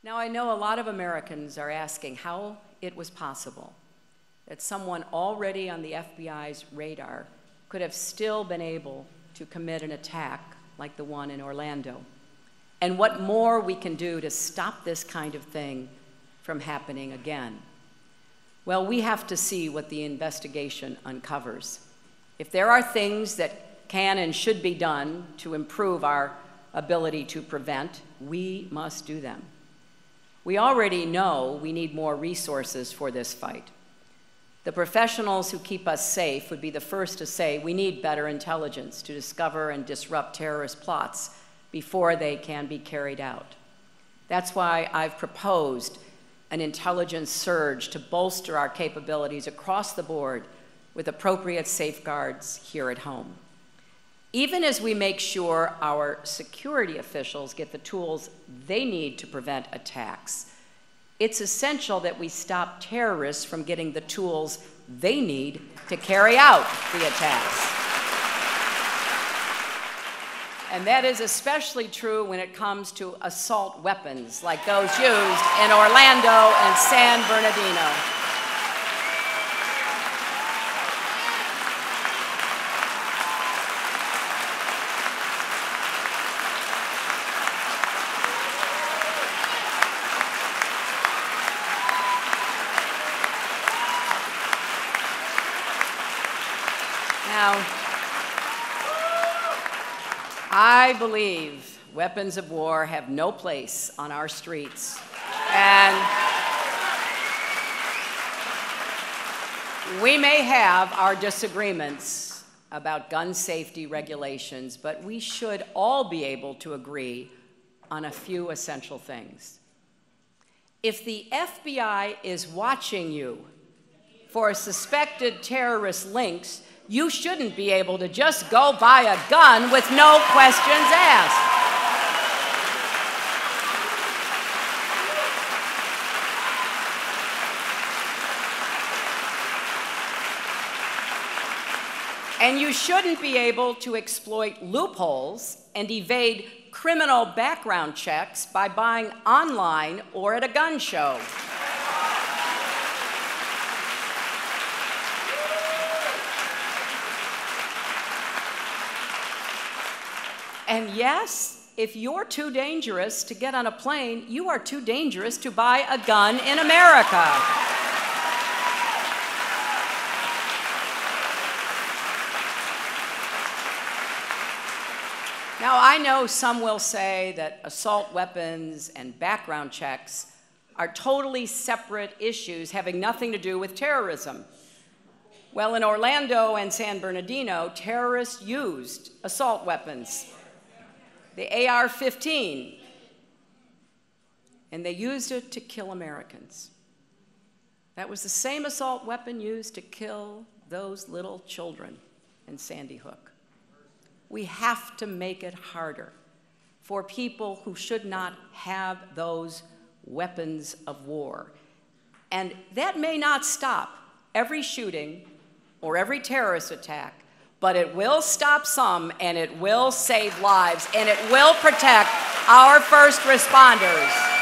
Now, I know a lot of Americans are asking how it was possible that someone already on the FBI's radar could have still been able to commit an attack like the one in Orlando, and what more we can do to stop this kind of thing from happening again. Well, we have to see what the investigation uncovers. If there are things that can and should be done to improve our ability to prevent, we must do them. We already know we need more resources for this fight. The professionals who keep us safe would be the first to say we need better intelligence to discover and disrupt terrorist plots before they can be carried out. That's why I've proposed an intelligence surge to bolster our capabilities across the board with appropriate safeguards here at home. Even as we make sure our security officials get the tools they need to prevent attacks, it's essential that we stop terrorists from getting the tools they need to carry out the attacks. And that is especially true when it comes to assault weapons like those used in Orlando and San Bernardino. Now, I believe weapons of war have no place on our streets. And we may have our disagreements about gun safety regulations, but we should all be able to agree on a few essential things. If the FBI is watching you for suspected terrorist links, you shouldn't be able to just go buy a gun with no questions asked. And you shouldn't be able to exploit loopholes and evade criminal background checks by buying online or at a gun show. And yes, if you're too dangerous to get on a plane, you are too dangerous to buy a gun in America. Now, I know some will say that assault weapons and background checks are totally separate issues having nothing to do with terrorism. Well, in Orlando and San Bernardino, terrorists used assault weapons, the AR-15, and they used it to kill Americans. That was the same assault weapon used to kill those little children in Sandy Hook. We have to make it harder for people who should not have those weapons of war. And that may not stop every shooting or every terrorist attack, but it will stop some, and it will save lives, and it will protect our first responders.